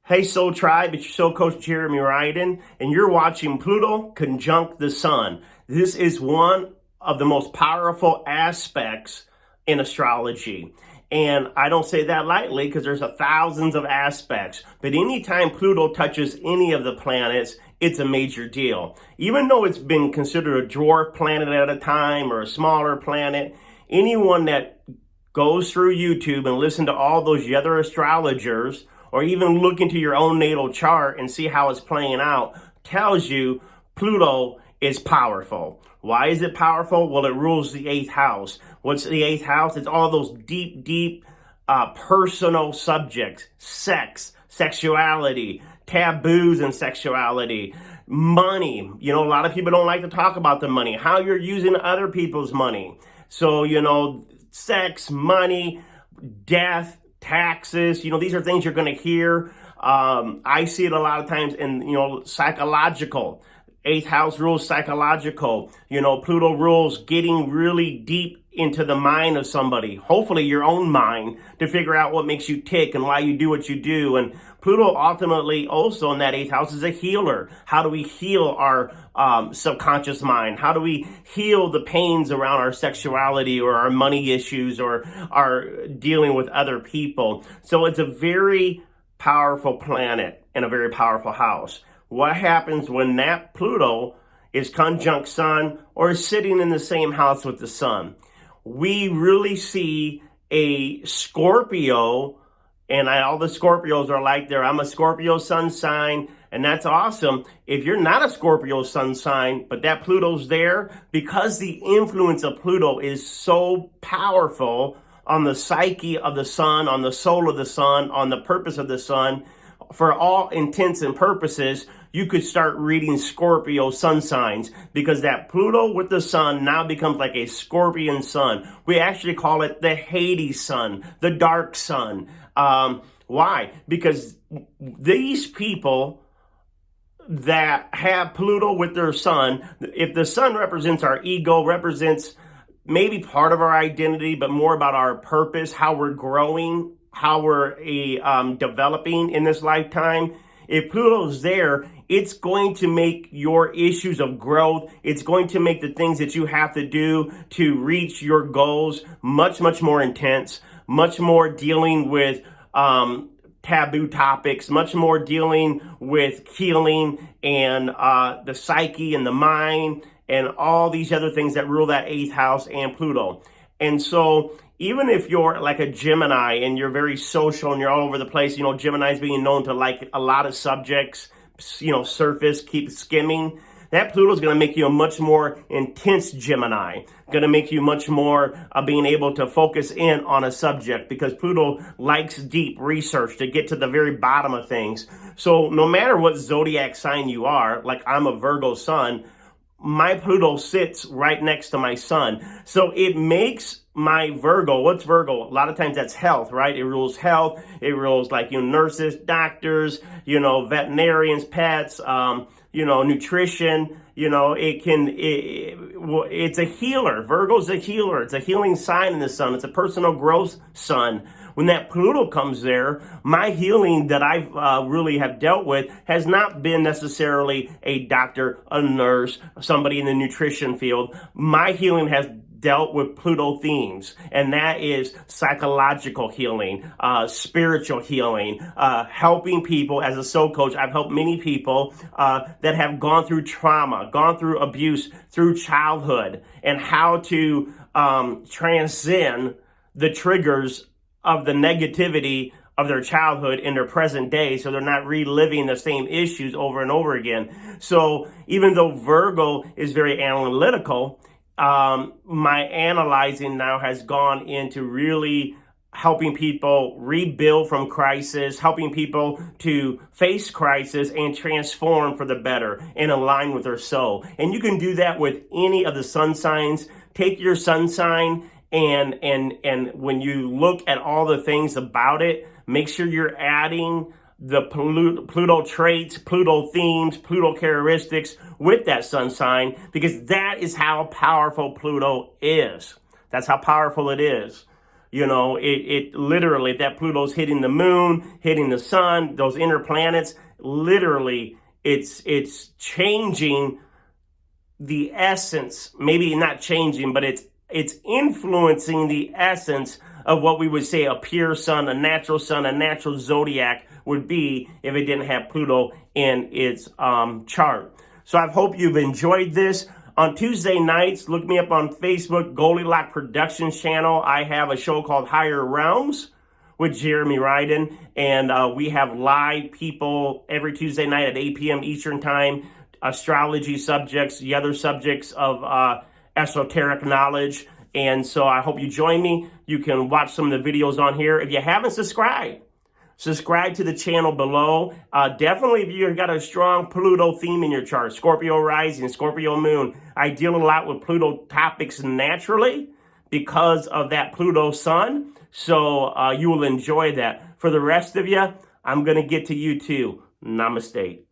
Hey Soul Tribe, it's your Soul Coach Jeremy Ryden, and you're watching Pluto conjunct the Sun. This is one of the most powerful aspects in astrology. And I don't say that lightly because there's thousands of aspects. But anytime Pluto touches any of the planets, it's a major deal. Even though it's been considered a dwarf planet at a time or a smaller planet, anyone that goes through YouTube and listen to all those other astrologers, or even look into your own natal chart and see how it's playing out, tells you Pluto is powerful. Why is it powerful? Well, it rules the 8th house. What's the 8th house? It's all those deep, personal subjects: sex, sexuality, taboos in sexuality, money. A lot of people don't like to talk about the money, how you're using other people's money. So, sex, money, death, taxes, these are things you're going to hear. I see it a lot of times in, psychological. 8th house rules psychological. Pluto rules getting really deep into the mind of somebody, hopefully your own mind, to figure out what makes you tick and why you do what you do. And Pluto ultimately also in that 8th house is a healer. How do we heal our subconscious mind? How do we heal the pains around our sexuality or our money issues or our dealing with other people? So it's a very powerful planet and a very powerful house. What happens when that Pluto is conjunct Sun or is sitting in the same house with the Sun? We really see a Scorpio, and all the Scorpios are like there. I'm a Scorpio sun sign, and that's awesome. If you're not a Scorpio sun sign, but that Pluto's there, because the influence of Pluto is so powerful on the psyche of the Sun, on the soul of the Sun, on the purpose of the Sun, for all intents and purposes, you could start reading Scorpio sun signs, because that Pluto with the Sun now becomes like a Scorpion sun. We actually call it the Hades sun, the dark sun. Why? Because these people that have Pluto with their Sun, if the Sun represents our ego, represents maybe part of our identity, but more about our purpose, how we're growing, how we're developing in this lifetime. If Pluto's there, it's going to make your issues of growth, it's going to make the things that you have to do to reach your goals much, much more intense, much more dealing with taboo topics, much more dealing with healing and the psyche and the mind and all these other things that rule that 8th house and Pluto. And so even if you're like a Gemini and you're very social and you're all over the place, Gemini's being known to like a lot of subjects, surface, keep skimming. That Pluto's going to make you a much more intense Gemini, going to make you much more being able to focus in on a subject, because Pluto likes deep research to get to the very bottom of things. So no matter what zodiac sign you are, like I'm a Virgo sun, my Pluto sits right next to my Sun. So it makes my Virgo, what's Virgo? A lot of times that's health, right? It rules health. It rules like, nurses, doctors, veterinarians, pets, nutrition. It's a healer. Virgo's a healer. It's a healing sign in the Sun. It's a personal growth sun. When that Pluto comes there, my healing that I've really have dealt with has not been necessarily a doctor, a nurse, somebody in the nutrition field. My healing has dealt with Pluto themes, and that is psychological healing, spiritual healing, helping people. As a soul coach, I've helped many people that have gone through trauma, gone through abuse through childhood, and how to transcend the triggers of the negativity of their childhood in their present day, so they're not reliving the same issues over and over again. So even though Virgo is very analytical, my analyzing now has gone into really helping people rebuild from crisis, helping people to face crisis and transform for the better and align with their soul. And you can do that with any of the sun signs. Take your sun sign and when you look at all the things about it, make sure you're adding the Pluto traits, Pluto themes, Pluto characteristics with that sun sign, because that is how powerful Pluto is. That's how powerful it is. You know, it literally, that Pluto's hitting the moon, hitting the sun, those inner planets, literally, it's changing the essence, maybe not changing, but it's influencing the essence of what we would say a pure sun, a natural zodiac would be if it didn't have Pluto in its chart. So I hope you've enjoyed this. On Tuesday nights, look me up on Facebook, Goldilocks Productions channel. I have a show called Higher Realms with Jeremy Ryden, and we have live people every Tuesday night at 8 p.m. Eastern Time, astrology subjects, the other subjects of esoteric knowledge. And so I hope you join me. You can watch some of the videos on here. If you haven't subscribed, subscribe to the channel below. Definitely if you've got a strong Pluto theme in your chart, Scorpio rising, Scorpio moon. I deal a lot with Pluto topics naturally because of that Pluto sun. So you will enjoy that. For the rest of you, I'm going to get to you too. Namaste.